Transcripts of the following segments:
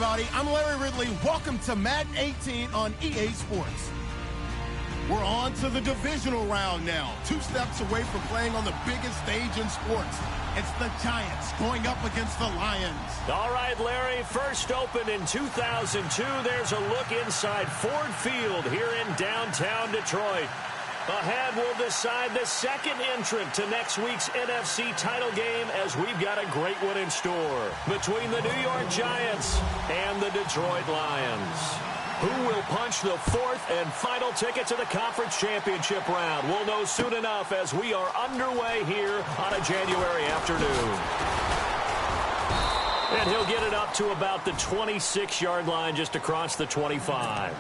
everybody. I'm Larry Ridley. Welcome to Madden 18 on EA Sports. We're on to the divisional round now. 2 steps away from playing on the biggest stage in sports. It's the Giants going up against the Lions. All right, Larry, first opened in 2002. There's a look inside Ford Field here in downtown Detroit. Ahead will decide the second entrant to next week's NFC title game, as we've got a great one in store between the New York Giants and the Detroit Lions. Who will punch the fourth and final ticket to the conference championship round? We'll know soon enough as we are underway here on a January afternoon. And he'll get it up to about the 26-yard line, just across the 25.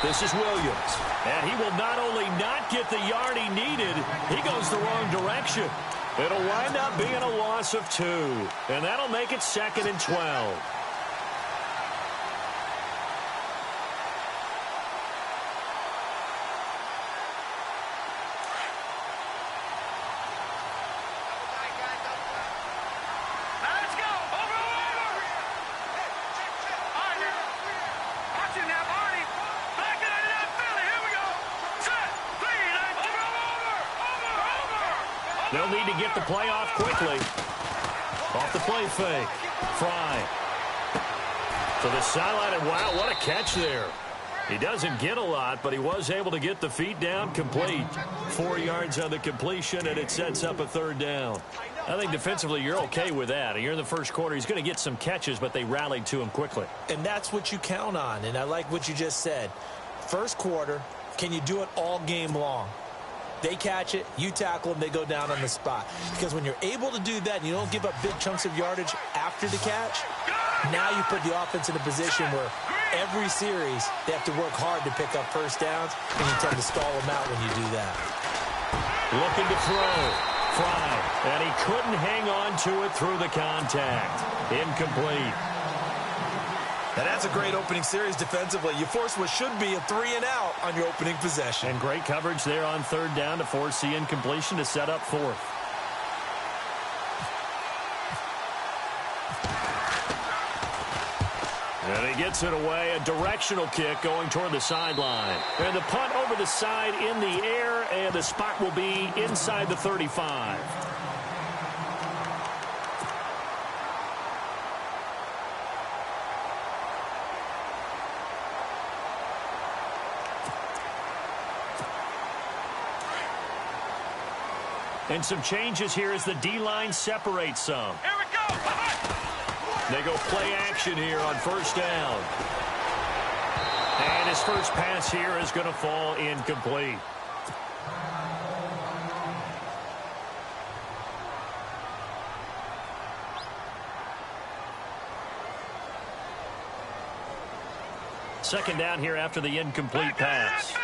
This is Williams, and he will not only not get the yard he needed, he goes the wrong direction. It'll wind up being a loss of 2, and that'll make it 2nd and 12. They'll need to get the play off quickly. Off the play fake. Fry. To the sideline, and wow, what a catch there. He doesn't get a lot, but he was able to get the feet down complete. 4 yards on the completion, and it sets up a 3rd down. I think defensively you're okay with that. You're in the first quarter. He's going to get some catches, but they rallied to him quickly. And that's what you count on, and I like what you just said. First quarter, can you do it all game long? They catch it, you tackle them, they go down on the spot. Because when you're able to do that and you don't give up big chunks of yardage after the catch, now you put the offense in a position where every series they have to work hard to pick up first downs, and you tend to stall them out when you do that. Looking to throw. Fry. And he couldn't hang on to it through the contact. Incomplete. And that's a great opening series defensively. You force what should be a 3-and-out on your opening possession. And great coverage there on 3rd down to force the incompletion to set up 4th. And he gets it away. A directional kick going toward the sideline. And the punt over the side in the air, and the spot will be inside the 35. And some changes here as the D-line separates some. Here we go. They go play action here on 1st down. And his first pass here is going to fall incomplete. Second down here after the incomplete pass.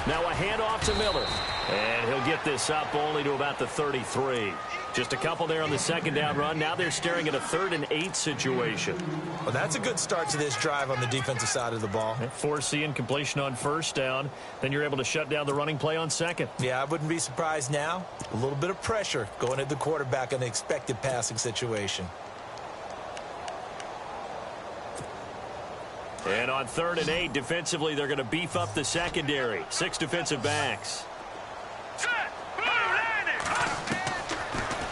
Now a handoff to Miller. And he'll get this up only to about the 33. Just a couple there on the 2nd down run. Now they're staring at a 3rd and 8 situation. Well, that's a good start to this drive on the defensive side of the ball. Force the incompletion on 1st down. Then you're able to shut down the running play on 2nd. Yeah, I wouldn't be surprised now. A little bit of pressure going at the quarterback in the expected passing situation. And on 3rd and 8, defensively, they're going to beef up the secondary. 6 defensive backs.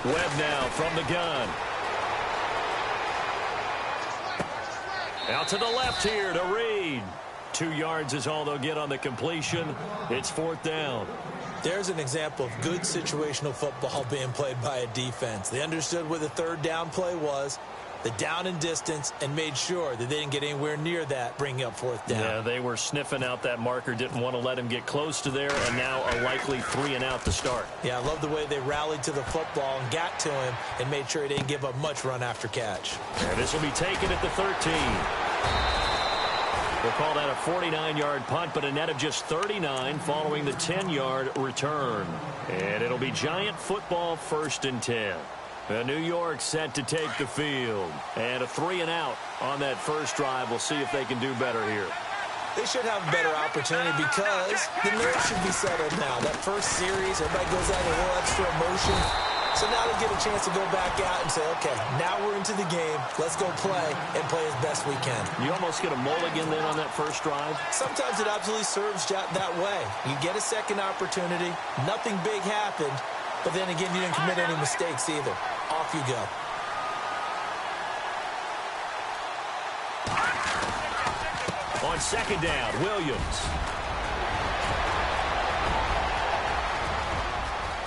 Webb now from the gun. Out to the left here to Reed. 2 yards is all they'll get on the completion. It's 4th down. There's an example of good situational football being played by a defense. They understood where the 3rd down play was, the down and distance, and made sure that they didn't get anywhere near that, bringing up 4th down. Yeah, they were sniffing out that marker, didn't want to let him get close to there, and now a likely 3-and-out to start. Yeah, I love the way they rallied to the football and got to him and made sure he didn't give up much run after catch. And this will be taken at the 13. We'll call that a 49-yard punt, but a net of just 39 following the 10-yard return. And it'll be Giant football 1st and 10. New York set to take the field. And a 3-and-out on that first drive. We'll see if they can do better here. They should have a better opportunity because the nerves should be settled now. That first series, everybody goes out with a little extra emotion. So now they get a chance to go back out and say, okay, now we're into the game. Let's go play and play as best we can. You almost get a mulligan then on that first drive? Sometimes it absolutely serves that way. You get a second opportunity. Nothing big happened. But then again, you didn't commit any mistakes either. Off you go. On 2nd down, Williams.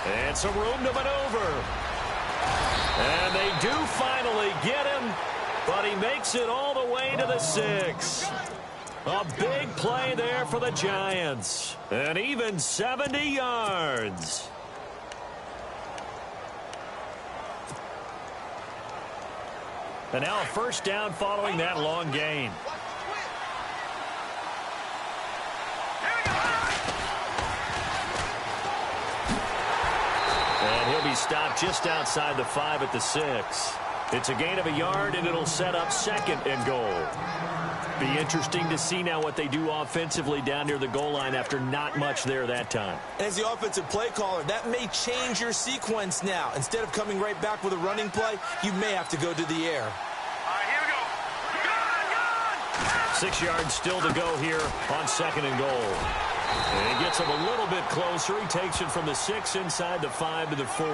And some room to maneuver. And they do finally get him, but he makes it all the way to the 6. A big play there for the Giants. And even 70 yards. And now a 1st down following that long gain. And he'll be stopped just outside the 5 at the 6. It's a gain of a yard, and it'll set up 2nd and goal. Be interesting to see now what they do offensively down near the goal line after not much there that time. As the offensive play caller, that may change your sequence now. Instead of coming right back with a running play, you may have to go to the air. All right, here we go. 6 yards still to go here on 2nd and goal. And he gets him a little bit closer. He takes it from the 6 inside the 5 to the 4.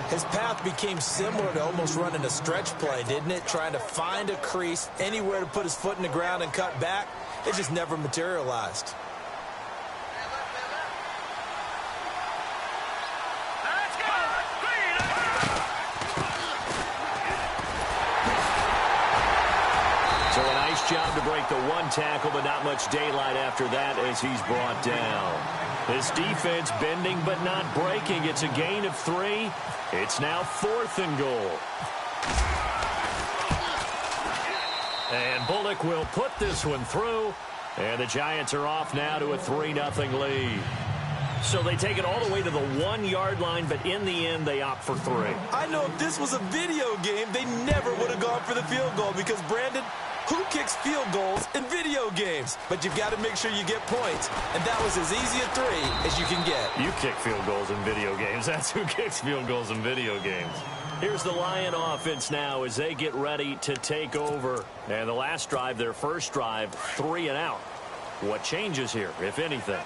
His path became similar to almost running a stretch play, didn't it? Trying to find a crease, anywhere to put his foot in the ground and cut back. It just never materialized. Let's go. So a nice job to break the 1 tackle, but not much daylight after that as he's brought down. His defense bending but not breaking. It's a gain of 3. It's now 4th and goal. And Bullock will put this one through. And the Giants are off now to a 3-0 lead. So they take it all the way to the 1-yard line, but in the end, they opt for 3. I know if this was a video game, they never would have gone for the field goal because, Brandon, who kicks field goals in video games? But you've got to make sure you get points. And that was as easy a 3 as you can get. You kick field goals in video games. That's who kicks field goals in video games. Here's the Lion offense now as they get ready to take over. And the last drive, their first drive, 3-and-out. What changes here, if anything?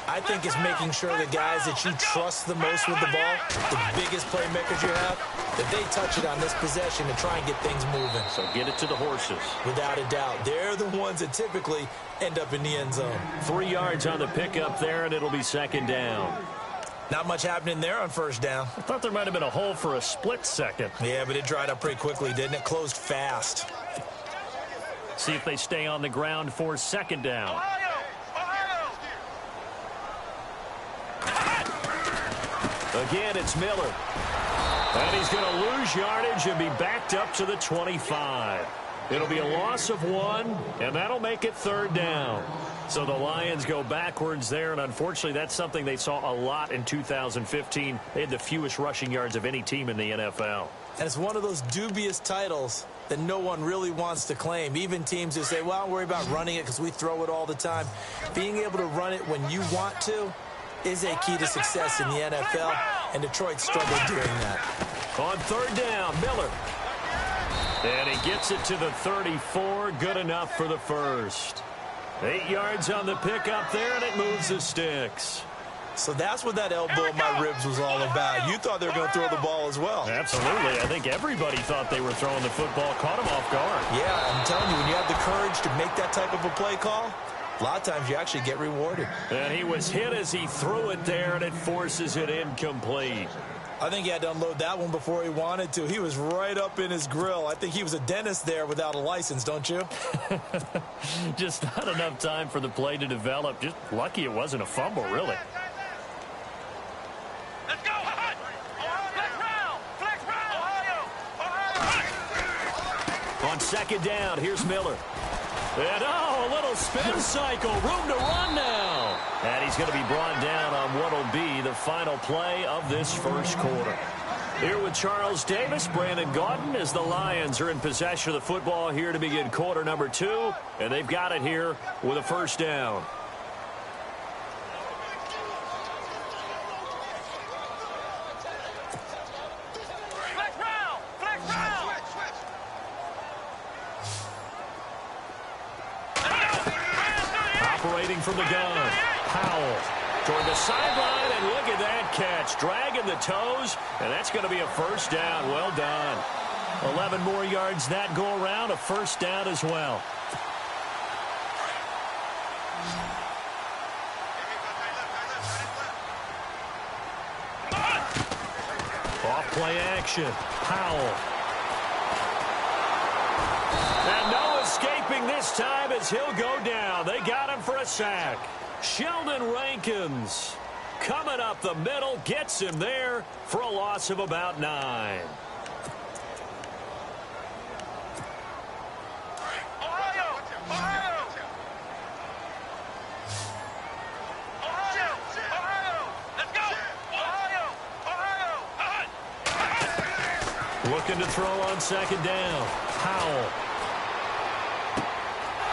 I think it's making sure the guys that you trust the most with the ball, the biggest playmakers you have, that they touch it on this possession to try and get things moving. So get it to the horses. Without a doubt. They're the ones that typically end up in the end zone. 3 yards on the pickup there, and it'll be 2nd down. Not much happening there on 1st down. I thought there might have been a hole for a split second. Yeah, but it dried up pretty quickly, didn't it? Closed fast. See if they stay on the ground for 2nd down. Again, it's Miller. And he's going to lose yardage and be backed up to the 25. It'll be a loss of 1, and that'll make it 3rd down. So the Lions go backwards there, and unfortunately that's something they saw a lot in 2015. They had the fewest rushing yards of any team in the NFL. And it's one of those dubious titles that no one really wants to claim. Even teams who say, well, don't worry about running it because we throw it all the time. Being able to run it when you want to is a key to success in the NFL, and Detroit struggled doing that. On 3rd down, Miller. And he gets it to the 34. Good enough for the first. 8 yards on the pickup there, and it moves the sticks. So that's what that elbow in my ribs was all about. You thought they were going to throw the ball as well. Absolutely. I think everybody thought they were throwing the football, caught him off guard. Yeah, I'm telling you, when you have the courage to make that type of a play call, a lot of times you actually get rewarded. And he was hit as he threw it there, and it forces it incomplete. I think he had to unload that one before he wanted to. He was right up in his grill. I think he was a dentist there without a license, don't you? Just not enough time for the play to develop. Just lucky it wasn't a fumble, really. Let's go. Flex round. Ohio. On 2nd down, here's Miller. And a little spin cycle. Room to run now. And he's going to be brought down on what will be the final play of this first quarter. Here with Charles Davis, Brandon Gaudin, as the Lions are in possession of the football here to begin quarter number 2. And they've got it here with a first down. Operating from the gun, Powell toward the sideline, and look at that catch, dragging the toes, and that's going to be a first down. Well done. 11 more yards that go around, a first down as well. Off play action, Powell. And no escaping this time as he'll go down. They got him for a sack. Sheldon Rankins coming up the middle, gets him there for a loss of about 9. Looking to throw on second down. Powell.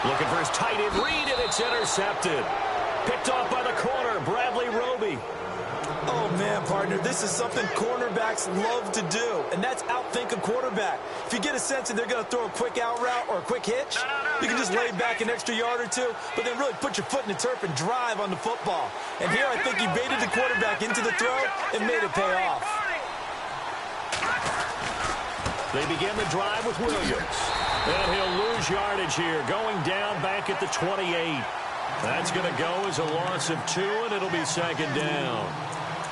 Looking for his tight end read, and it's intercepted. Picked off by the corner, Bradley Roby. Oh, man, partner, this is something cornerbacks love to do, and that's outthink a quarterback. If you get a sense that they're going to throw a quick out route or a quick hitch, you can just lay back an extra yard or two, but then really put your foot in the turf and drive on the football. And here I think he baited the quarterback into the throw and made it pay off. They begin the drive with Williams. And he'll lose yardage here, going down back at the 28. That's going to go as a loss of 2, and it'll be second down.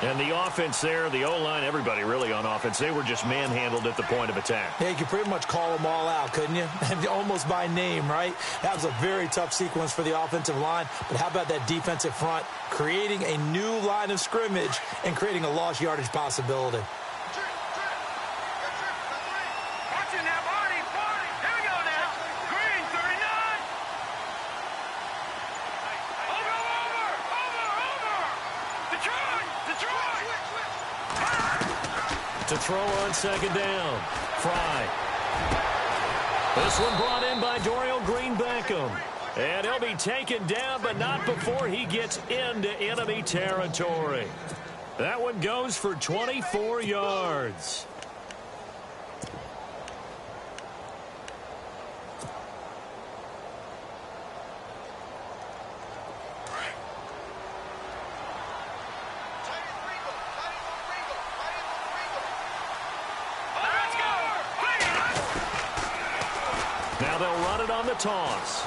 And the offense there, the O-line, everybody really on offense, they were just manhandled at the point of attack. Yeah, you could pretty much call them all out, couldn't you? Almost by name, right? That was a very tough sequence for the offensive line. But how about that defensive front creating a new line of scrimmage and creating a lost yardage possibility? To throw on second down. Fry. This one brought in by Dorial Green-Beckham. And he'll be taken down, but not before he gets into enemy territory. That one goes for 24 yards. Now they'll run it on the toss.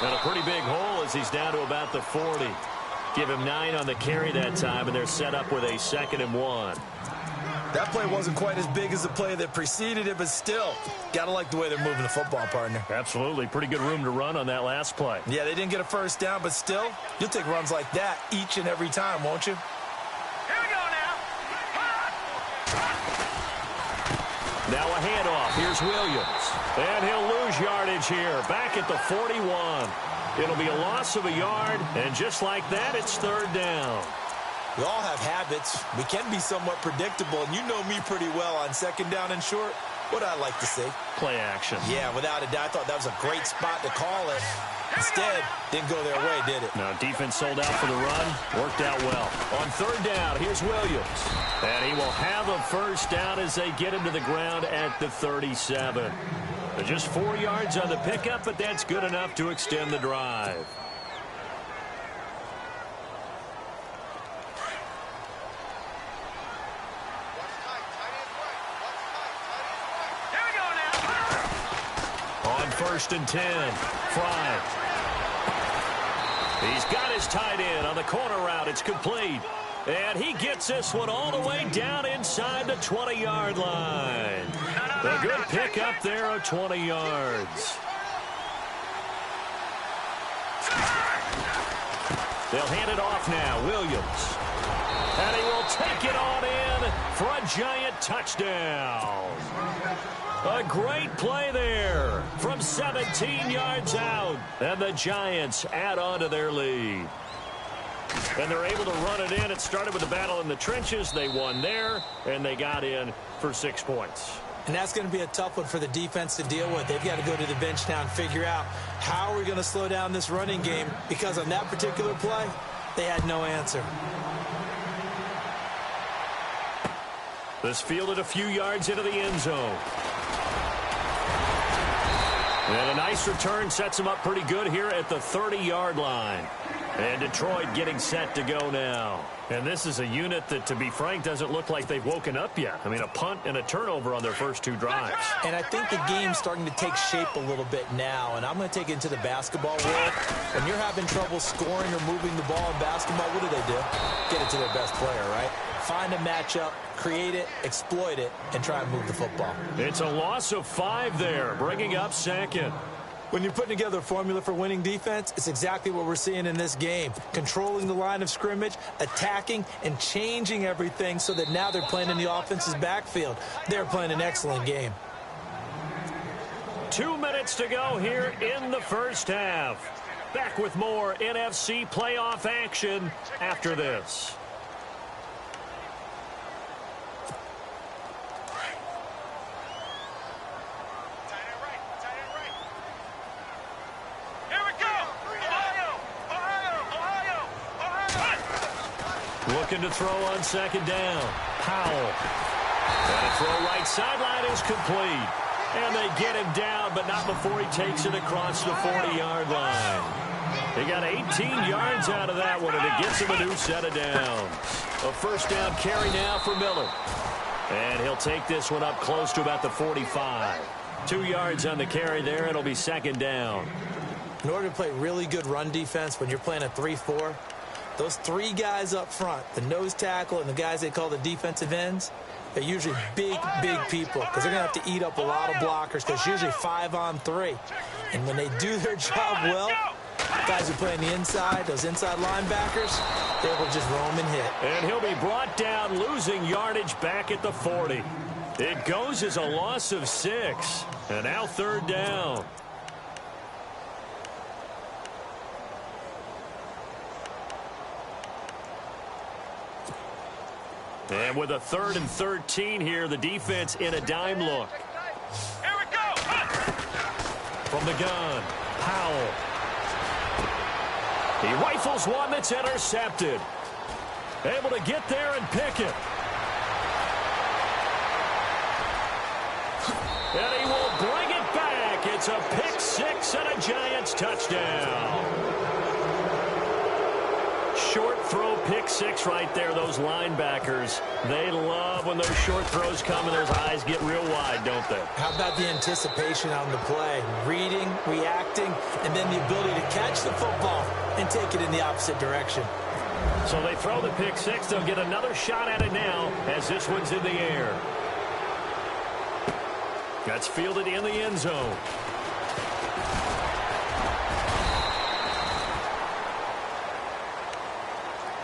And a pretty big hole as he's down to about the 40. Give him 9 on the carry that time, and they're set up with a 2nd and 1. That play wasn't quite as big as the play that preceded it, but still, got to like the way they're moving the football, partner. Absolutely. Pretty good room to run on that last play. Yeah, they didn't get a first down, but still, you'll take runs like that each and every time, won't you? Here we go now. Now a handoff. Here's Williams. And he'll lose yardage here. Back at the 41. It'll be a loss of a yard, and just like that, it's 3rd down. We all have habits. We can be somewhat predictable, and you know me pretty well on 2nd down and short. What I like to see? Play action. Yeah, without a doubt, I thought that was a great spot to call it. Instead, didn't go their way, did it? No, defense sold out for the run. Worked out well. On 3rd down, here's Williams. And he will have a first down as they get him to the ground at the 37. Just 4 yards on the pickup, but that's good enough to extend the drive. On 1st and 10, Fry. He's got his tight end on the corner route. It's complete. And he gets this one all the way down inside the 20-yard line. A good pickup there of 20 yards. They'll hand it off now. Williams. And he will take it on in for a giant touchdown. A great play there from 17 yards out. And the Giants add on to their lead. And they're able to run it in. It started with a battle in the trenches. They won there, and they got in for 6 points. And that's going to be a tough one for the defense to deal with. They've got to go to the bench now and figure out how are we going to slow down this running game, because on that particular play, they had no answer. This fielded a few yards into the end zone. And a nice return sets them up pretty good here at the 30-yard line. And Detroit getting set to go now. And this is a unit that, to be frank, doesn't look like they've woken up yet. I mean, a punt and a turnover on their first 2 drives. And I think the game's starting to take shape a little bit now. And I'm going to take it into the basketball world. When you're having trouble scoring or moving the ball in basketball, what do? Get it to their best player, right? Find a matchup, create it, exploit it, and try and move the football. It's a loss of 5 there, bringing up second. When you're putting together a formula for winning defense, it's exactly what we're seeing in this game. Controlling the line of scrimmage, attacking, and changing everything so that now they're playing in the offense's backfield. They're playing an excellent game. 2 minutes to go here in the first half. Back with more NFC playoff action after this. Looking to throw on second down. Powell. And a throw right sideline is complete. And they get him down, but not before he takes it across the 40-yard line. He got 18 yards out of that one, and it gets him a new set of downs. A first down carry now for Miller. And he'll take this one up close to about the 45. 2 yards on the carry there. It'll be second down. In order to play really good run defense when you're playing a 3-4, those 3 guys up front, the nose tackle and the guys they call the defensive ends, they're usually big people because they're going to have to eat up a lot of blockers because usually 5 on 3. And when they do their job well, guys who play on the inside, those inside linebackers, they will just roam and hit. And he'll be brought down, losing yardage back at the 40. It goes as a loss of 6. And now third down. And with a 3rd and 13 here, the defense in a dime look. Here we go. From the gun, Powell. He rifles one that's intercepted. Able to get there and pick it. And he will bring it back. It's a pick 6 and a Giants touchdown. Short throw pick 6 right there. Those linebackers, they love when those short throws come and those eyes get real wide, don't they? How about the anticipation on the play? Reading, reacting, and then the ability to catch the football and take it in the opposite direction. So they throw the pick 6. They'll get another shot at it now as this one's in the air. That's fielded in the end zone.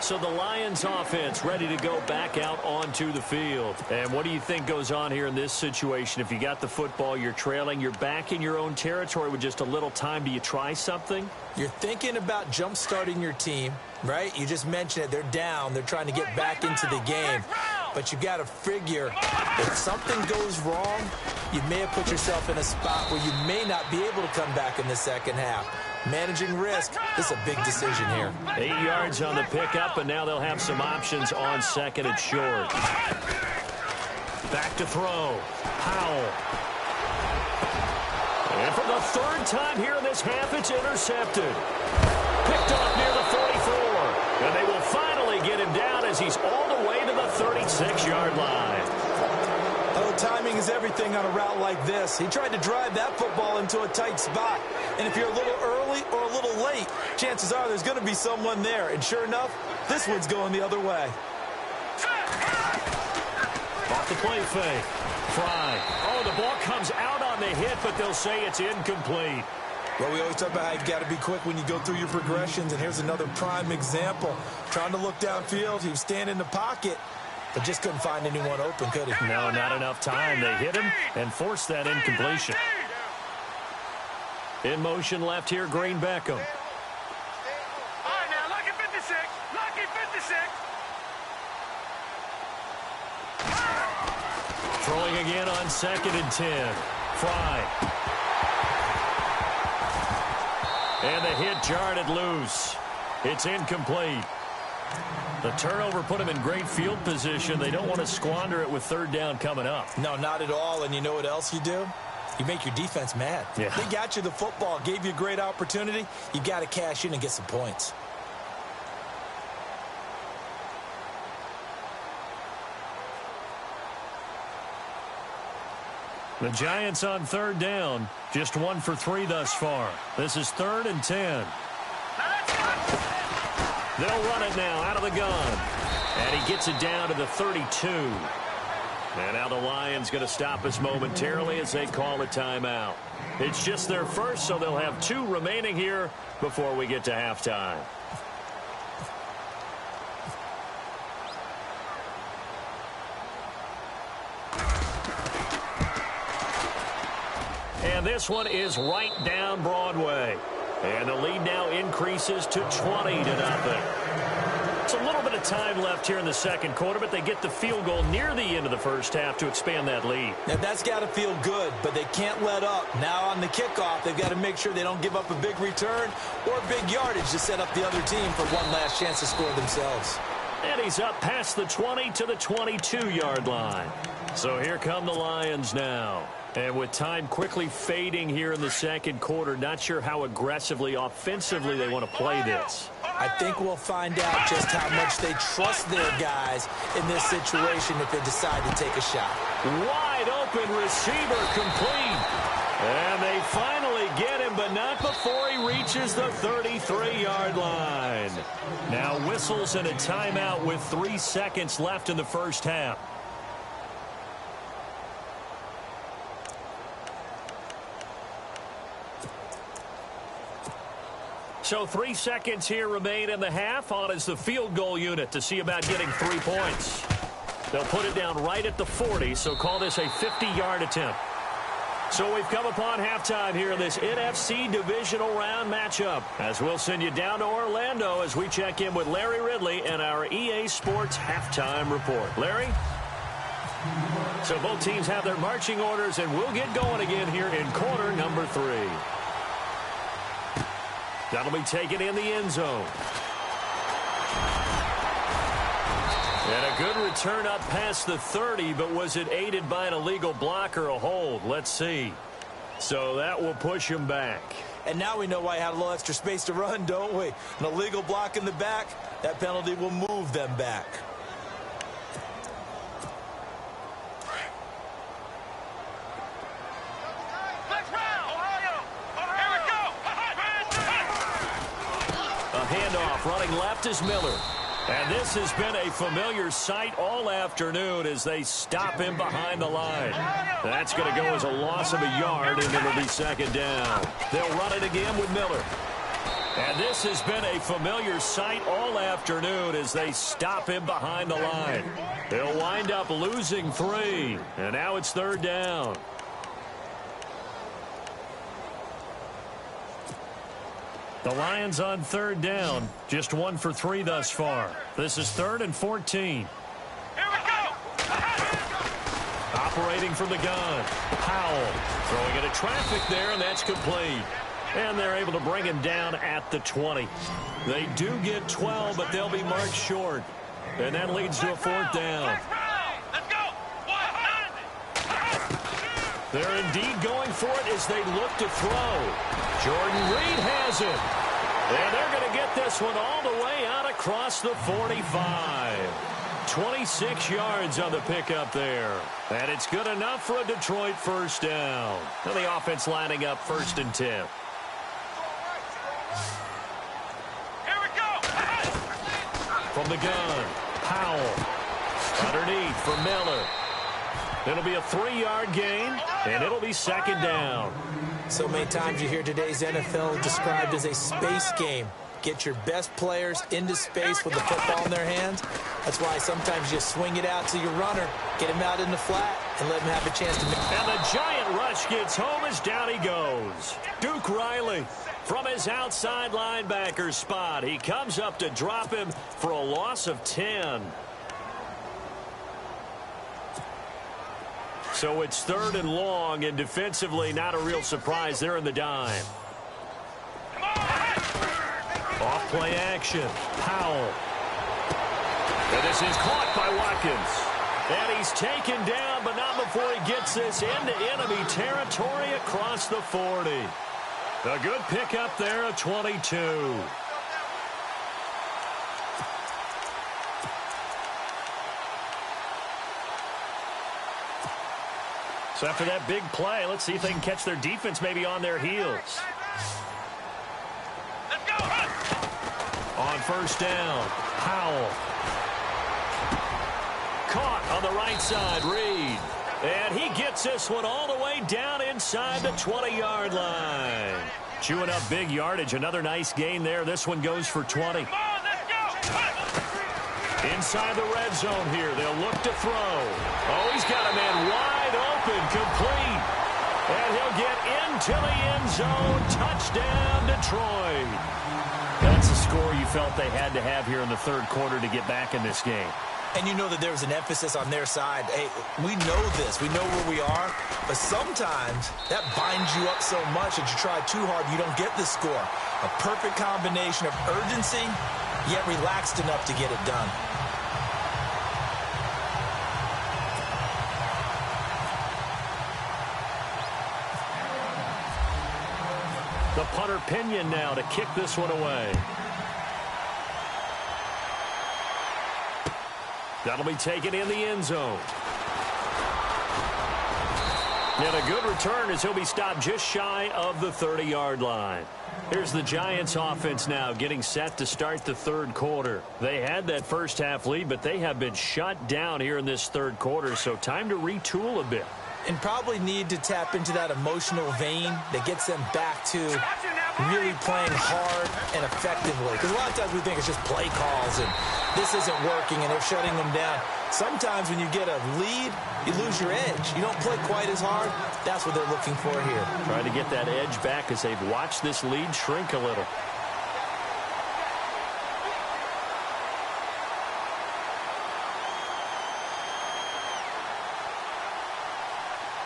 So the Lions offense ready to go back out onto the field. And what do you think goes on here in this situation? If you got the football, you're trailing, you're back in your own territory with just a little time. Do you try something? You're thinking about jump-starting your team, right? You just mentioned it. They're down. They're trying to get back into the game. But you got to figure if something goes wrong, you may have put yourself in a spot where you may not be able to come back in the second half. Managing risk, this is a big decision here. 8 yards on the pickup, and now they'll have some options on second and short. Back to throw. Powell. And for the 3rd time here in this half, it's intercepted. Picked off near the 44. And they will finally get him down as he's all the way to the 36-yard line. Oh, timing is everything on a route like this. He tried to drive that football into a tight spot. And if you're a little early or a little late, chances are there's going to be someone there. And sure enough, this one's going the other way. Off the play fake. Fry. Oh, the ball comes out on the hit, but they'll say it's incomplete. Well, we always talk about how you got to be quick when you go through your progressions, and here's another prime example. Trying to look downfield, he was standing in the pocket, but just couldn't find anyone open, could he? No, not enough time. They hit him and forced that incompletion. In motion left here, Green Beckham. All right, now, lucky 56. Lucky 56. Throwing again on 2nd and 10. Fry. And the hit jarred it loose. It's incomplete. The turnover put them in great field position. They don't want to squander it with 3rd down coming up. No, not at all. And you know what else you do? You make your defense mad. Yeah. They got you the football, gave you a great opportunity. You got to cash in and get some points. The Giants on 3rd down. Just 1 for 3 thus far. This is 3rd and 10. They'll run it now out of the gun. And he gets it down to the 32. And now the Lions going to stop us momentarily as they call a timeout. It's just their first, so they'll have 2 remaining here before we get to halftime. And this one is right down Broadway. And the lead now increases to 20-0. It's a little bit of time left here in the 2nd quarter, but they get the field goal near the end of the 1st half to expand that lead. Now, that's got to feel good, but they can't let up. Now on the kickoff, they've got to make sure they don't give up a big return or big yardage to set up the other team for one last chance to score themselves. And he's up past the 20 to the 22-yard line. So here come the Lions now. And with time quickly fading here in the 2nd quarter, not sure how aggressively, offensively they want to play this. I think we'll find out just how much they trust their guys in this situation if they decide to take a shot. Wide open receiver complete. And they finally get him, but not before he reaches the 33-yard line. Now whistles and a timeout with 3 seconds left in the 1st half. So 3 seconds here remain in the half. On is the field goal unit to see about getting 3 points. They'll put it down right at the 40, so call this a 50-yard attempt. So we've come upon halftime here in this NFC divisional round matchup, as we'll send you down to Orlando as we check in with Larry Ridley and our EA Sports halftime report. Larry? So both teams have their marching orders, and we'll get going again here in quarter number 3. That'll be taken in the end zone. And a good return up past the 30, but was it aided by an illegal block or a hold? Let's see. So that will push him back. And now we know why he had a little extra space to run, don't we? An illegal block in the back, that penalty will move them back. Handoff running left is Miller. And this has been a familiar sight all afternoon as they stop him behind the line. That's going to go as a loss of a yard, and it'll be 2nd down. They'll run it again with Miller. And this has been a familiar sight all afternoon as they stop him behind the line. They'll wind up losing 3. And now it's 3rd down. The Lions on 3rd down. Just 1 for 3 thus far. This is 3rd and 14. Here we go. Operating from the gun. Powell throwing into traffic there, and that's complete. And they're able to bring him down at the 20. They do get 12, but they'll be marked short. And that leads to a 4th down. Let's go. They're indeed going for it as they look to throw. Jordan Reed has it. And they're going to get this one all the way out across the 45. 26 yards on the pickup there. And it's good enough for a Detroit 1st down. And the offense lining up 1st and 10. Here we go. From the gun, Powell. Underneath for Miller. It'll be a 3-yard gain, and it'll be 2nd down. So many times you hear today's NFL described as a space game. Get your best players into space with the football in their hands. That's why sometimes you just swing it out to your runner, get him out in the flat, and let him have a chance to make it. And the giant rush gets home as down he goes. Duke Riley from his outside linebacker spot. He comes up to drop him for a loss of 10. So it's 3rd and long, and defensively not a real surprise. They're in the dime. Off play action. Powell. And this is caught by Watkins. And he's taken down, but not before he gets this into enemy territory across the 40. A good pickup there at 22. So after that big play, let's see if they can catch their defense maybe on their heels. On 1st down, Powell. Caught on the right side, Reed. And he gets this one all the way down inside the 20-yard line. Chewing up big yardage. Another nice gain there. This one goes for 20. Inside the red zone here. They'll look to throw. Oh, he's got a man wide open, complete. And he'll get into the end zone. Touchdown, Detroit. That's a score you felt they had to have here in the 3rd quarter to get back in this game. And you know that there was an emphasis on their side. Hey, we know this. We know where we are. But sometimes that binds you up so much that you try too hard, you don't get the score. A perfect combination of urgency, yet relaxed enough to get it done. The punter Pinion now to kick this one away. That'll be taken in the end zone. And a good return as he'll be stopped just shy of the 30-yard line. Here's the Giants offense now getting set to start the 3rd quarter. They had that first half lead, but they have been shut down here in this 3rd quarter, so time to retool a bit. And probably need to tap into that emotional vein that gets them back to really playing hard and effectively. Because a lot of times we think it's just play calls and this isn't working and they're shutting them down. Sometimes when you get a lead, you lose your edge. You don't play quite as hard. That's what they're looking for here. Trying to get that edge back as they've watched this lead shrink a little.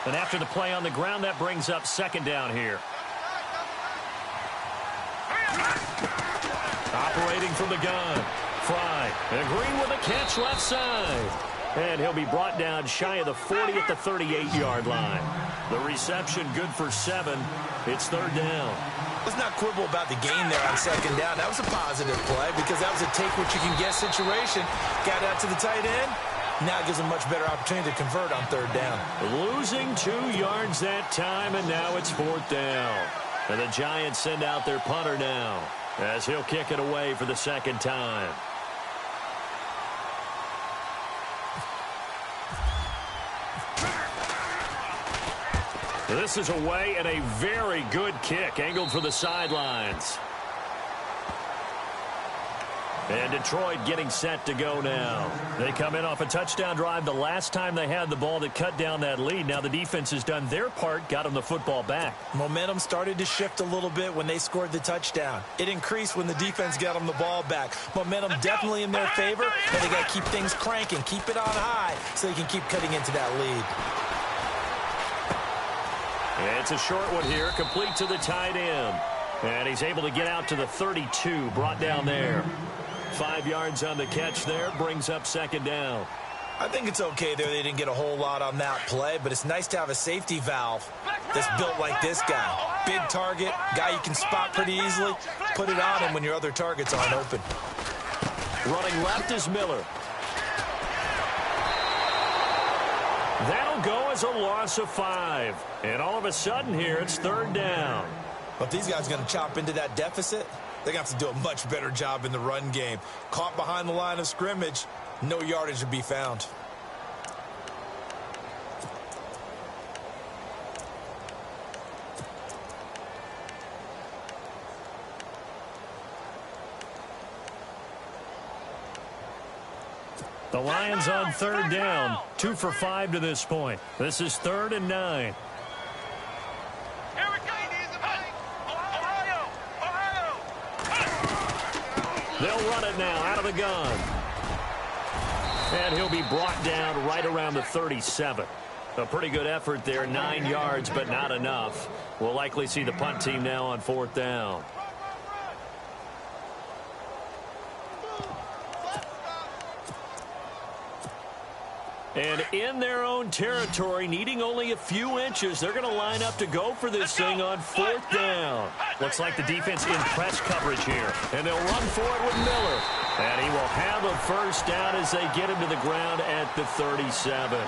And after the play on the ground, that brings up 2nd down here. Operating from the gun. Fry. And Green with a catch left side. And he'll be brought down shy of the 40 at the 38-yard line. The reception good for 7. It's 3rd down. Let's not quibble about the gain there on 2nd down. That was a positive play because that was a take-what-you-can-get situation. Got out to the tight end. Now it gives them much better opportunity to convert on 3rd down. Losing 2 yards that time, and now it's 4th down. And the Giants send out their punter now as he'll kick it away for the 2nd time. This is away and a very good kick angled for the sidelines. And Detroit getting set to go now. They come in off a touchdown drive the last time they had the ball to cut down that lead. Now the defense has done their part, got them the football back. Momentum started to shift a little bit when they scored the touchdown. It increased when the defense got them the ball back. Momentum definitely in their favor, but they got to keep things cranking, keep it on high so they can keep cutting into that lead. And it's a short one here, complete to the tight end. And he's able to get out to the 32, brought down there. 5 yards on the catch there, brings up 2nd down. I think it's okay there. They didn't get a whole lot on that play, but it's nice to have a safety valve that's built like this guy. Big target, guy you can spot pretty easily. Put it on him when your other targets aren't open. Running left is Miller. That'll go as a loss of 5. And all of a sudden here, it's 3rd down. But these guys are going to chop into that deficit. They're going to have to do a much better job in the run game. Caught behind the line of scrimmage, no yardage to be found. The Lions on third down. 2 for 5 to this point. This is 3rd and 9. Here we go. Ohio. They'll run it now out of the gun. And he'll be brought down right around the 37. A pretty good effort there. 9 yards, but not enough. We'll likely see the punt team now on 4th down. And in their own territory, needing only a few inches, they're going to line up to go for this thing on 4th down. Looks like the defense in press coverage here. And they'll run for it with Miller. And he will have a first down as they get him to the ground at the 37.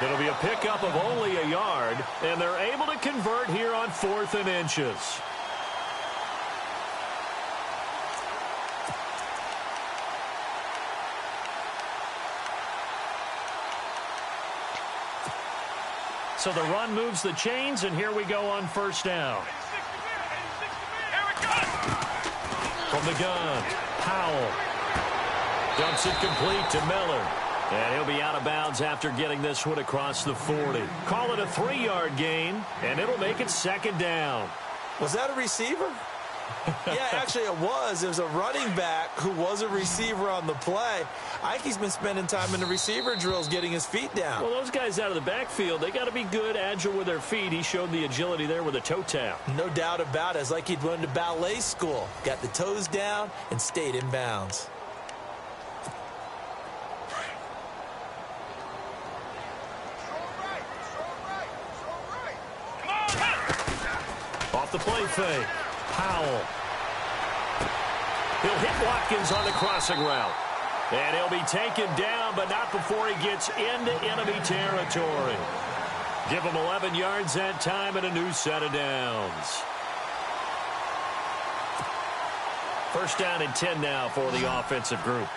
It'll be a pickup of only a yard, and they're able to convert here on 4th and inches. So the run moves the chains, and here we go on 1st down. From the gun, Powell dumps it complete to Miller. And he'll be out of bounds after getting this one across the 40. Call it a 3-yard gain, and it'll make it 2nd down. Was that a receiver? Yeah, actually it was. It was a running back who was a receiver on the play. Ike's been spending time in the receiver drills getting his feet down. Well, those guys out of the backfield, they got to be good, agile with their feet. He showed the agility there with a toe tap. No doubt about it. It's like he'd went to ballet school. Got the toes down and stayed in bounds. Off the play fake. Powell. He'll hit Watkins on the crossing route. And he'll be taken down, but not before he gets into enemy territory. Give him 11 yards that time and a new set of downs. 1st down and 10 now for the offensive group.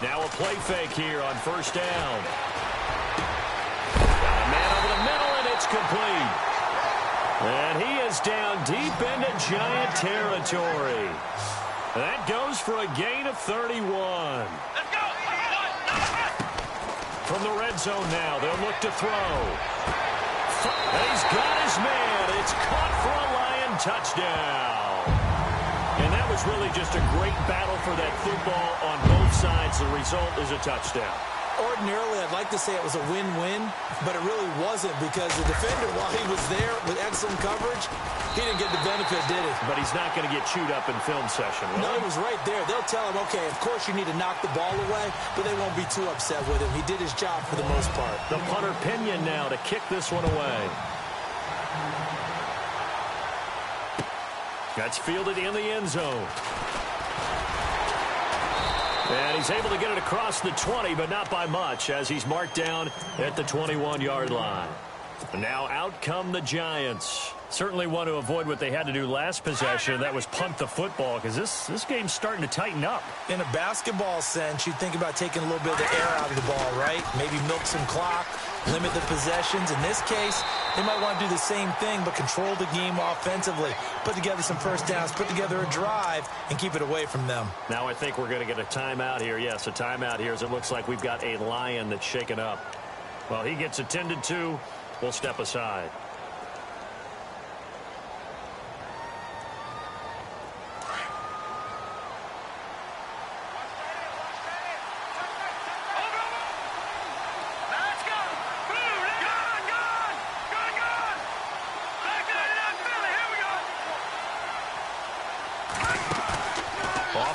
Now a play fake here on 1st down. Got a man over the middle, and it's complete. And he is down deep into Giant territory. That goes for a gain of 31. Let's go. From the red zone now, they'll look to throw. And he's got his man. It's caught for a Lion touchdown. And that was really just a great battle for that football on both sides. The result is a touchdown. Ordinarily, I'd like to say it was a win-win, but it really wasn't because the defender, while he was there with excellent coverage, he didn't get the benefit, did he? But he's not going to get chewed up in film session, will No, he? he was right there. They'll tell him, okay, of course you need to knock the ball away, but they won't be too upset with him. He did his job for the most part. The punter Pinion now to kick this one away. That's fielded in the end zone. And he's able to get it across the 20, but not by much, as he's marked down at the 21-yard line. And now out come the Giants. Certainly want to avoid what they had to do last possession. That was punt the football, because this game's starting to tighten up. In a basketball sense, you think about taking a little bit of the air out of the ball, right? Maybe milk some clock, limit the possessions. In this case, they might want to do the same thing, but control the game offensively. Put together some first downs, put together a drive, and keep it away from them. Now I think we're going to get a timeout here. Yes, a timeout here, as it looks like we've got a Lion that's shaken up. Well, he gets attended to. We'll step aside.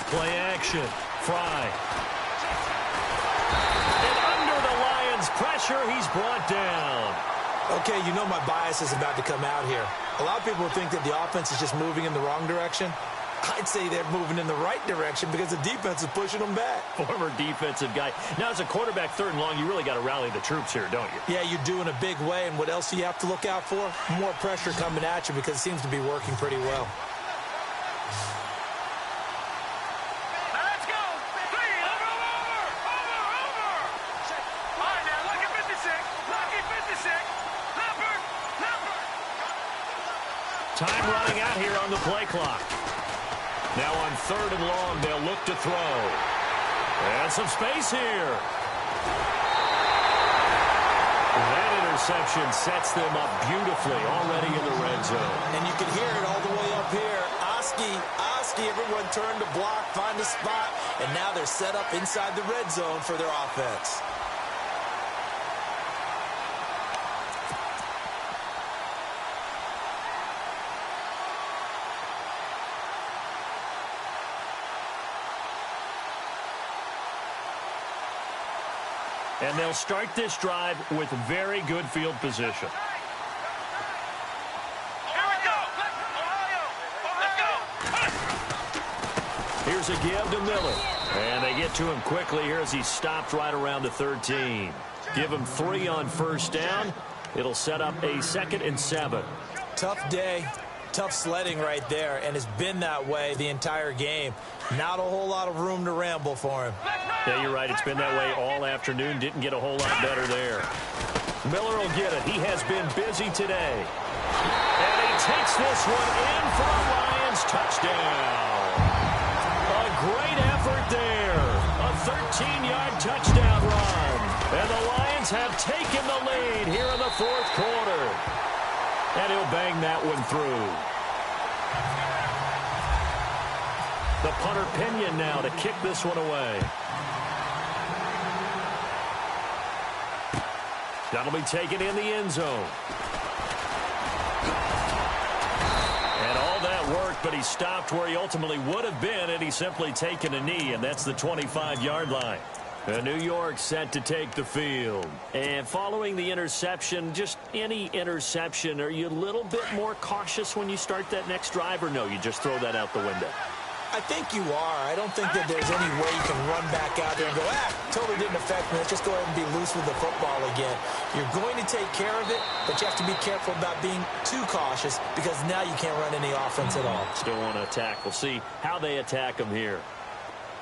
Play action. Fry. And under the Lions' pressure, he's brought down. Okay, you know my bias is about to come out here. A lot of people think that the offense is just moving in the wrong direction. I'd say they're moving in the right direction because the defense is pushing them back. Former defensive guy. Now, as a quarterback, 3rd and long, you really got to rally the troops here, don't you? Yeah, you do in a big way. And what else do you have to look out for? More pressure coming at you because it seems to be working pretty well. Time running out here on the play clock. Now on 3rd and long, they'll look to throw. And some space here. That interception sets them up beautifully already in the red zone. And you can hear it all the way up here. Oski, everyone turned to block, find a spot, and now they're set up inside the red zone for their offense. And they'll start this drive with very good field position. Here's a give to Miller. And they get to him quickly here as he stopped right around the 13. Give him 3 on 1st down. It'll set up a 2nd and 7. Tough day, tough sledding right there, and it's been that way the entire game. Not a whole lot of room to ramble for him. Yeah, you're right. It's been that way all afternoon. Didn't get a whole lot better there. Miller will get it. He has been busy today. And he takes this one in for a Lions touchdown. A great effort there. A 13-yard touchdown run. And the Lions have taken the lead here in the 4th quarter. And he'll bang that one through. The punter Pinion now to kick this one away. That'll be taken in the end zone. And all that worked, but he stopped where he ultimately would have been had he simply taken a knee, and that's the 25-yard line. And New York set to take the field. And following the interception, just any interception, are you a little bit more cautious when you start that next drive, or no, you just throw that out the window? I think you are. I don't think that there's any way you can run back out there and go, totally didn't affect me. Let's just go ahead and be loose with the football again. You're going to take care of it, but you have to be careful about being too cautious because now you can't run any offense at all. Still want to attack. We'll see how they attack him here.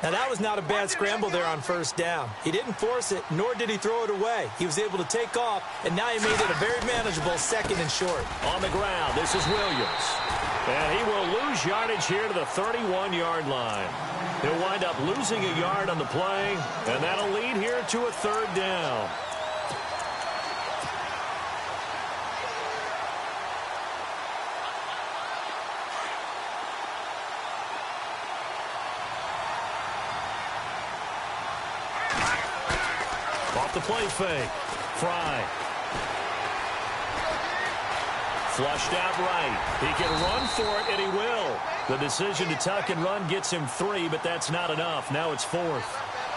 Now, that was not a bad scramble there on 1st down. He didn't force it, nor did he throw it away. He was able to take off, and now he made it a very manageable 2nd and short. On the ground, this is Williams. And he will lose yardage here to the 31-yard line. He'll wind up losing a yard on the play, and that'll lead here to a 3rd down. Off the play fake. Fry. Flushed out right. He can run for it, and he will. The decision to tuck and run gets him 3, but that's not enough. Now it's 4th.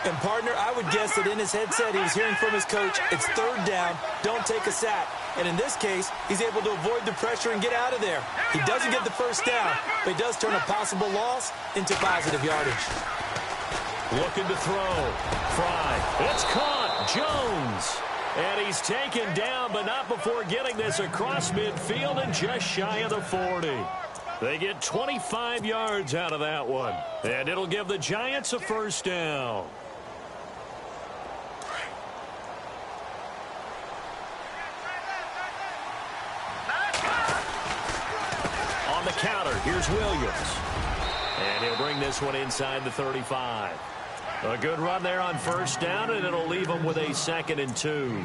And, partner, I would guess that in his headset he was hearing from his coach, it's 3rd down, don't take a sack. And in this case, he's able to avoid the pressure and get out of there. He doesn't get the 1st down, but he does turn a possible loss into positive yardage. Looking to throw. Fry. It's caught. Jones. And he's taken down, but not before getting this across midfield and just shy of the 40. They get 25 yards out of that one. And it'll give the Giants a 1st down. On the counter, here's Williams. And he'll bring this one inside the 35. A good run there on 1st down, and it'll leave him with a 2nd and 2.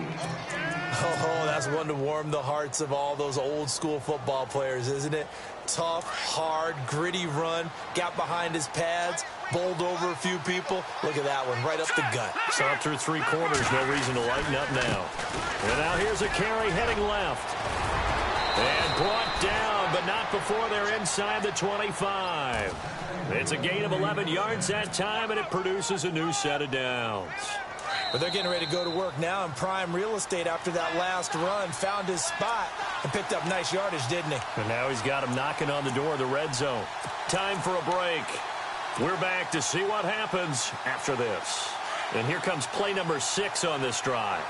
Oh, that's one to warm the hearts of all those old-school football players, isn't it? Tough, hard, gritty run, got behind his pads, bowled over a few people. Look at that one, right up the gut. So up through 3 quarters, no reason to lighten up now. And now here's a carry heading left. And brought down, but not before they're inside the 25. It's a gain of 11 yards that time, and it produces a new set of downs. But they're getting ready to go to work now in prime real estate after that last run. Found his spot and picked up nice yardage, didn't he? And now he's got him knocking on the door of the red zone. Time for a break. We're back to see what happens after this. And here comes play number 6 on this drive.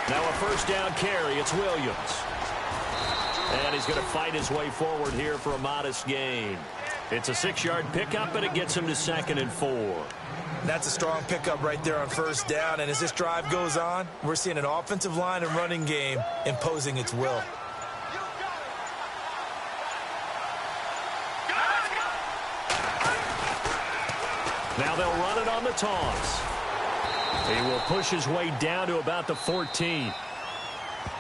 Now a 1st down carry. It's Williams. And he's going to fight his way forward here for a modest gain. It's a 6-yard pickup, and it gets him to 2nd and 4. That's a strong pickup right there on first down. And as this drive goes on, we're seeing an offensive line and running game imposing its will. Now they'll run it on the toss. He will push his way down to about the 14.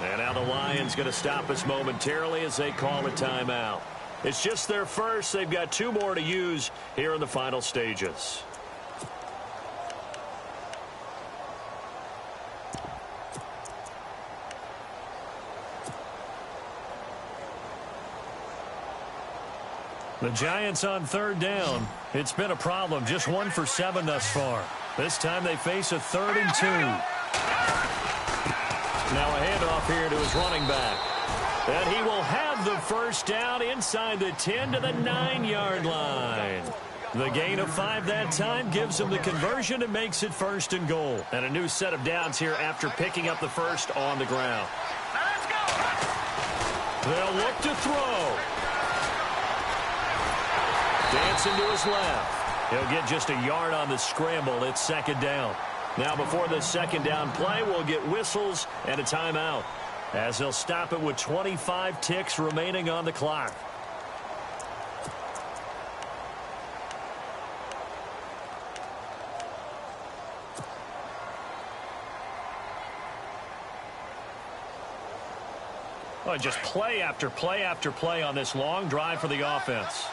And now the Lions going to stop us momentarily as they call a timeout. It's just their first. They've got 2 more to use here in the final stages. The Giants on third down. It's been a problem. Just 1 for 7 thus far. This time they face a 3rd and 2. Now a handoff here to his running back. And he will have the first down inside the 10 to the 9-yard line. The gain of 5 that time gives him the conversion and makes it 1st and goal. And a new set of downs here after picking up the first on the ground. Let's go. They'll look to throw. Dancing to his left. He'll get just a yard on the scramble. It's 2nd down. Now before the 2nd down play, we'll get whistles and a timeout, as they'll stop it with 25 ticks remaining on the clock. Well, just play after play after play on this long drive for the offense.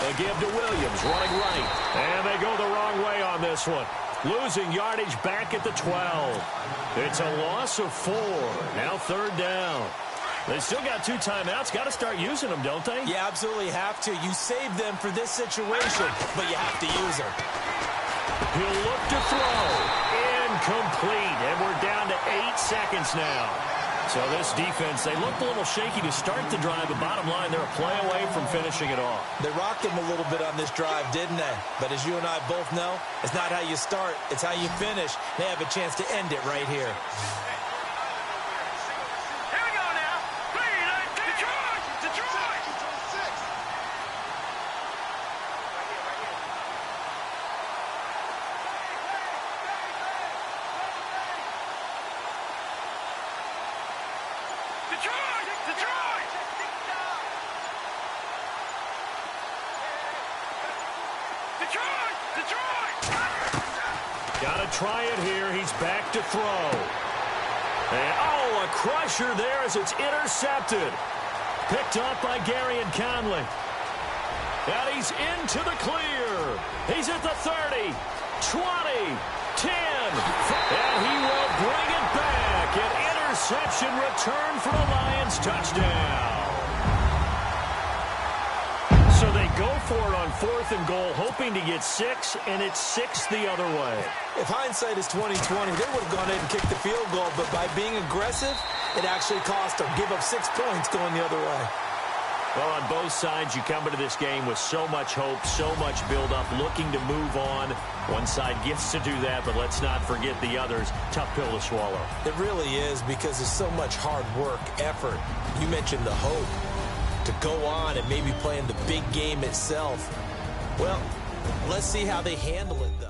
They give to Williams, running right. And they go the wrong way on this one. Losing yardage back at the 12. It's a loss of 4. Now 3rd down. They still got 2 timeouts. Got to start using them, don't they? You absolutely have to. You save them for this situation, but you have to use them. He'll look to throw. Incomplete. And we're down to 8 seconds now. So this defense, they looked a little shaky to start the drive, but bottom line, they're a play away from finishing it off. They rocked him a little bit on this drive, didn't they? But as you and I both know, it's not how you start, it's how you finish. They have a chance to end it right here. Here we go now. Detroit! Detroit! Detroit! Detroit! Detroit! Detroit! Got to try it here. He's back to throw. And, oh, a crusher there as it's intercepted. Picked up by Gary and Conley. And he's into the clear. He's at the 30, 20, 10. And he will bring it back. An interception return for the Lions touchdown. So they go for it on 4th and goal, hoping to get 6, and it's 6 the other way. If hindsight is 20/20, they would have gone in and kicked the field goal, but by being aggressive, it actually cost them. Give up 6 points going the other way. Well, on both sides, you come into this game with so much hope, so much build-up, looking to move on. One side gets to do that, but let's not forget the others. Tough pill to swallow. It really is, because there's so much hard work, effort. You mentioned the hope to go on and maybe play in the big game itself. Well, let's see how they handle it, though.